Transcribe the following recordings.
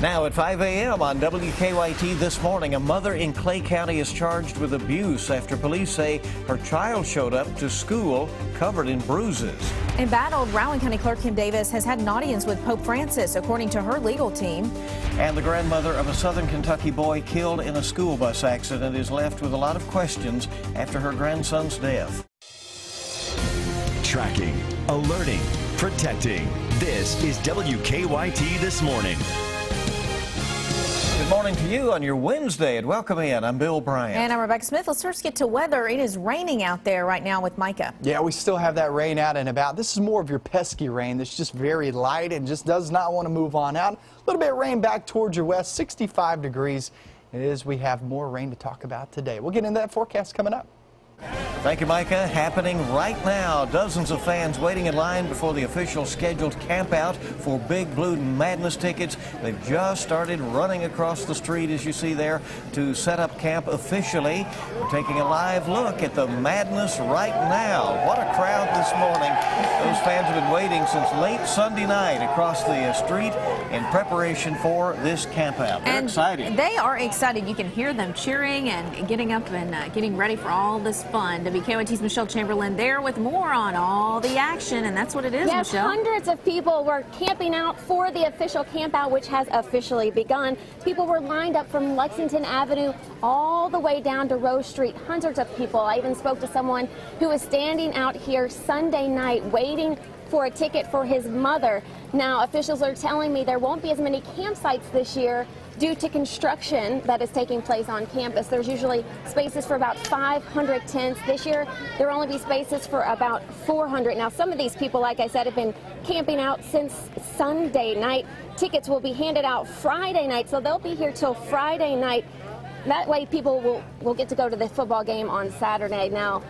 Now at 5 a.m. on WKYT this morning, a mother in Clay County is charged with abuse after police say her child showed up to school covered in bruises. Embattled Rowan County Clerk Kim Davis has had an audience with Pope Francis, according to her legal team. And the grandmother of a Southern Kentucky boy killed in a school bus accident is left with a lot of questions after her grandson's death. Tracking, alerting, protecting. This is WKYT This Morning. Good morning to you on your Wednesday, and welcome in. I'm Bill Bryant. And I'm Rebecca Smith. Let's first get to weather. It is raining out there right now with Micah. Yeah, we still have that rain out and about. This is more of your pesky rain that's just very light and just does not want to move on out. A little bit of rain back towards your west, 65 degrees. It is, we have more rain to talk about today. We'll get into that forecast coming up. Thank you, Micah. Happening right now. Dozens of fans waiting in line before the official scheduled camp out for Big Blue Madness tickets. They've just started running across the street, as you see there, to set up camp officially. We're taking a live look at the madness right now. What a crowd this morning. Those fans have been waiting since late Sunday night across the street in preparation for this camp out. They're excited. They are excited. You can hear them cheering and getting up and getting ready for all this fun. WKYT's Michelle Chamberlain there with more on all the action, and that's what it is, yes, Michelle. Hundreds of people were camping out for the official camp out, which has officially begun. People were lined up from Lexington Avenue all the way down to Rose Street. Hundreds of people. I even spoke to someone who was standing out here Sunday night waiting for a ticket for his mother. Now, officials are telling me there won't be as many campsites this year due to construction that is taking place on campus. There's usually spaces for about 500 tents. This year, there will only be spaces for about 400. Now, some of these people, like I said, have been camping out since Sunday night. Tickets will be handed out Friday night, so they'll be here till Friday night. That way, people will get to go to the football game on Saturday. Now,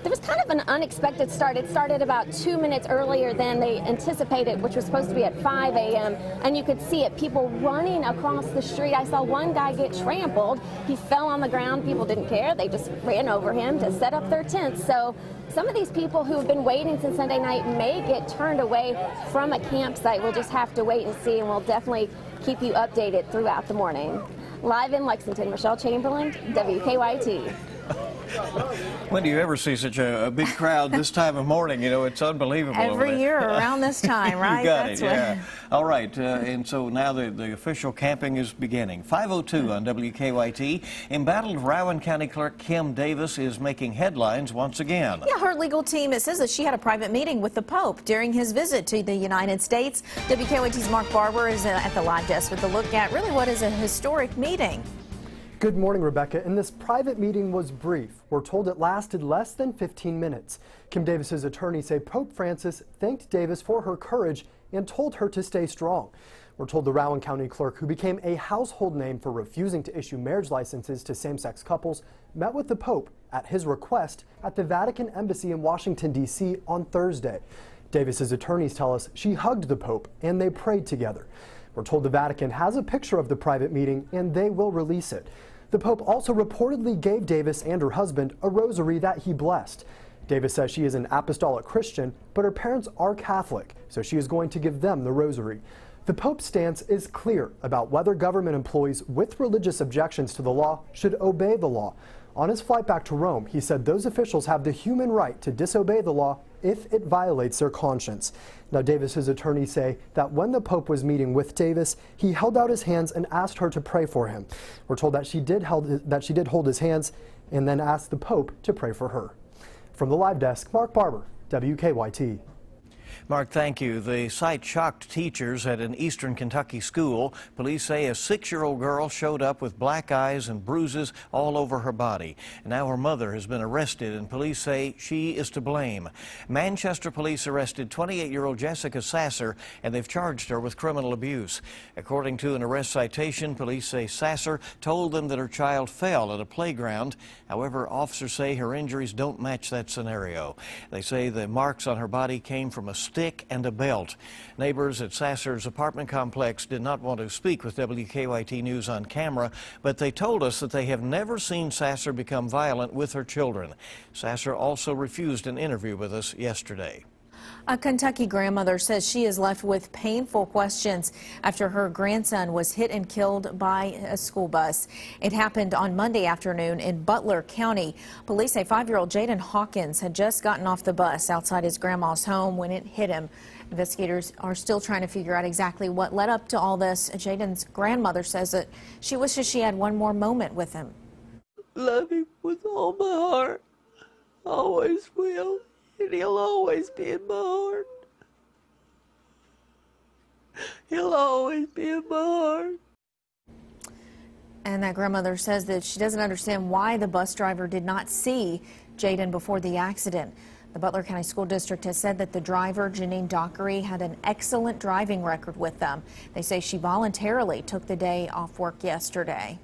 there was kind of an unexpected start. It started about 2 minutes earlier than they anticipated, which was supposed to be at 5 a.m. And you could see it, people running across the street. I saw one guy get trampled. He fell on the ground. People didn't care. They just ran over him to set up their tents. So some of these people who have been waiting since Sunday night may get turned away from a campsite. We'll just have to wait and see, and we'll definitely keep you updated throughout the morning. Live in Lexington, Michelle Chamberlain, WKYT. When do you ever see such a big crowd this time of morning? You know, it's unbelievable. Every year around this time, right? You got it, yeah. All right, and so now the official camping is beginning. 5:02 on WKYT. Embattled Rowan County Clerk Kim Davis is making headlines once again. Yeah, her legal team, it says that she had a private meeting with the Pope during his visit to the United States. WKYT's Mark Barber is at the live desk with a look at really what is a historic meeting. Good morning, Rebecca. And this private meeting was brief. We're told it lasted less than 15 minutes. Kim Davis's attorneys say Pope Francis thanked Davis for her courage and told her to stay strong. We're told the Rowan County clerk, who became a household name for refusing to issue marriage licenses to same-sex couples, met with the Pope at his request at the Vatican Embassy in Washington, D.C. on Thursday. Davis's attorneys tell us she hugged the Pope and they prayed together. We're told the Vatican has a picture of the private meeting and they will release it. The Pope also reportedly gave Davis and her husband a rosary that he blessed. Davis says she is an apostolic Christian, but her parents are Catholic, so she is going to give them the rosary. The Pope's stance is clear about whether government employees with religious objections to the law should obey the law. On his flight back to Rome, he said those officials have the human right to disobey the law if it violates their conscience. Now, Davis's attorneys say that when the Pope was meeting with Davis, he held out his hands and asked her to pray for him. We're told that she did hold his hands and then asked the Pope to pray for her. From the live desk, Mark Barber, WKYT. Mark, thank you. The site shocked teachers at an eastern Kentucky school. Police say a 6-year-old girl showed up with black eyes and bruises all over her body. Now her mother has been arrested, and police say she is to blame. Manchester police arrested 28-year-old Jessica Sasser, and they've charged her with criminal abuse. According to an arrest citation, police say Sasser told them that her child fell at a playground. However, officers say her injuries don't match that scenario. They say the marks on her body came from a stick and a belt. Neighbors at Sasser's apartment complex did not want to speak with WKYT News on camera, but they told us that they have never seen Sasser become violent with her children. Sasser also refused an interview with us yesterday. A Kentucky grandmother says she is left with painful questions after her grandson was hit and killed by a school bus. It happened on Monday afternoon in Butler County. Police say 5-year-old Jaden Hawkins had just gotten off the bus outside his grandma's home when it hit him. Investigators are still trying to figure out exactly what led up to all this. Jaden's grandmother says that she wishes she had one more moment with him. Love him with all my heart. Always will. And he'll always be in my heart. He'll always be in my heart. And that grandmother says that she doesn't understand why the bus driver did not see Jaden before the accident. The Butler County School District has said that the driver, Janine Dockery, had an excellent driving record with them. They say she voluntarily took the day off work yesterday.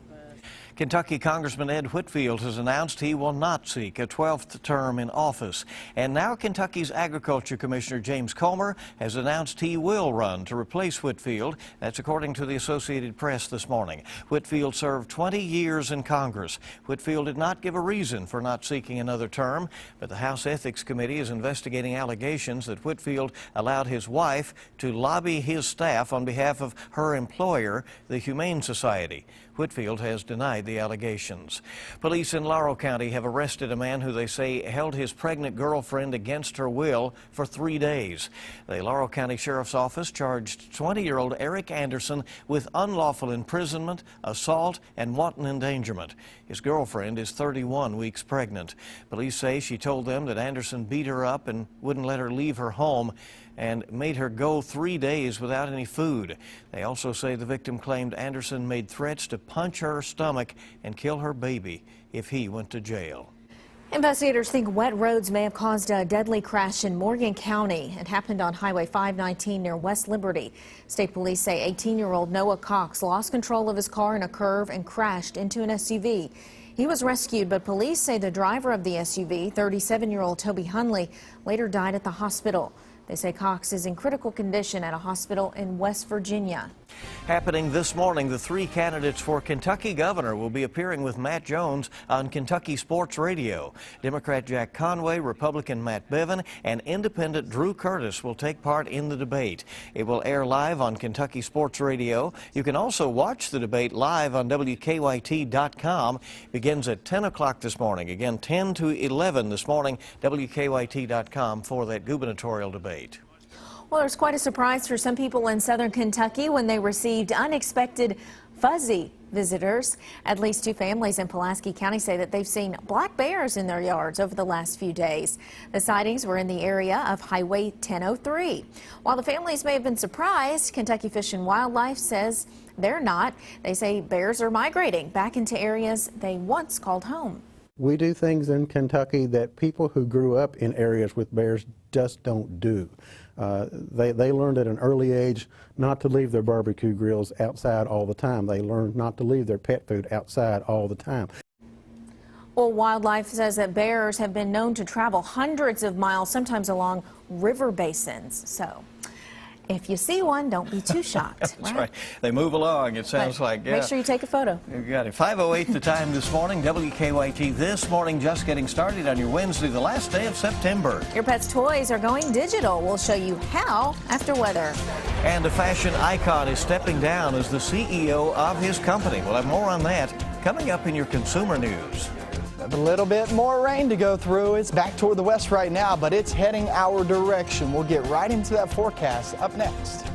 Kentucky Congressman Ed Whitfield has announced he will not seek a 12th term in office. And now Kentucky's Agriculture Commissioner James Comer has announced he will run to replace Whitfield. That's according to the Associated Press this morning. Whitfield served 20 years in Congress. Whitfield did not give a reason for not seeking another term, but the House Ethics Committee is investigating allegations that Whitfield allowed his wife to lobby his staff on behalf of her employer, the Humane Society. Whitfield has denied the allegations. Police in Laurel County have arrested a man who they say held his pregnant girlfriend against her will for 3 days. The Laurel County Sheriff's Office charged 20-year-old Eric Anderson with unlawful imprisonment, assault, and wanton endangerment. His girlfriend is 31 weeks pregnant. Police say she told them that Anderson beat her up and wouldn't let her leave her home and made her go 3 days without any food. They also say the victim claimed Anderson made threats to punch her stomach and kill her baby if he went to jail. Investigators think wet roads may have caused a deadly crash in Morgan County. It happened on Highway 519 near West Liberty. State police say 18-year-old Noah Cox lost control of his car in a curve and crashed into an SUV. He was rescued, but police say the driver of the SUV, 37-year-old Toby Hunley, later died at the hospital. They say Cox is in critical condition at a hospital in West Virginia. Happening this morning, the 3 candidates for Kentucky governor will be appearing with Matt Jones on Kentucky Sports Radio. Democrat Jack Conway, Republican Matt Bevin, and Independent Drew Curtis will take part in the debate. It will air live on Kentucky Sports Radio. You can also watch the debate live on WKYT.com. Begins at 10 o'clock this morning. Again, 10 to 11 this morning, WKYT.com for that gubernatorial debate. Well, there's quite a surprise for some people in southern Kentucky when they received unexpected fuzzy visitors. At least 2 families in Pulaski County say that they've seen black bears in their yards over the last few days. The sightings were in the area of Highway 1003. While the families may have been surprised, Kentucky Fish and Wildlife says they're not. They say bears are migrating back into areas they once called home. We do things in Kentucky that people who grew up in areas with bears just don't do. They learned at an early age not to leave their barbecue grills outside all the time. They learned not to leave their pet food outside all the time. Well, wildlife says that bears have been known to travel hundreds of miles, sometimes along river basins. So if you see one, don't be too shocked. That's right. They move along, it sounds like. Yeah. Make sure you take a photo. You got it. 5:08 the time this morning. WKYT this morning, just getting started on your Wednesday, the last day of September. Your pet's toys are going digital. We'll show you how after weather. And a fashion icon is stepping down as the CEO of his company. We'll have more on that coming up in your consumer news. A little bit more rain to go through. It's back toward the west right now, but it's heading our direction. We'll get right into that forecast up next.